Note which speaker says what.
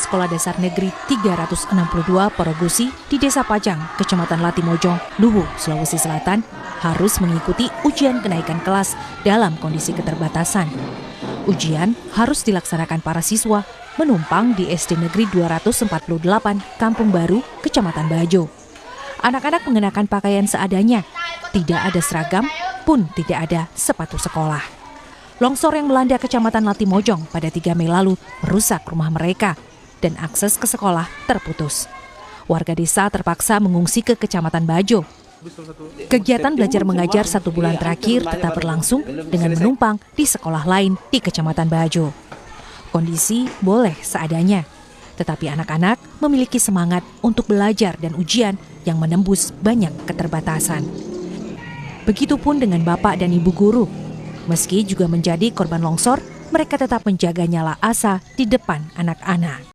Speaker 1: Sekolah Dasar Negeri 362 Porogusi di Desa Pajang, Kecamatan Latimojong, Luwu, Sulawesi Selatan, harus mengikuti ujian kenaikan kelas dalam kondisi keterbatasan. Ujian harus dilaksanakan para siswa menumpang di SD Negeri 248 Kampung Baru, Kecamatan Bajo. Anak-anak mengenakan pakaian seadanya, tidak ada seragam, pun tidak ada sepatu sekolah. Longsor yang melanda Kecamatan Latimojong pada 3 Mei lalu merusak rumah mereka dan akses ke sekolah terputus. Warga desa terpaksa mengungsi ke Kecamatan Bajo. Kegiatan belajar mengajar 1 bulan terakhir tetap berlangsung dengan menumpang di sekolah lain di Kecamatan Bajo. Kondisi boleh seadanya, tetapi anak-anak memiliki semangat untuk belajar dan ujian yang menembus banyak keterbatasan. Begitupun dengan bapak dan ibu guru. Meski juga menjadi korban longsor, mereka tetap menjaga nyala asa di depan anak-anak.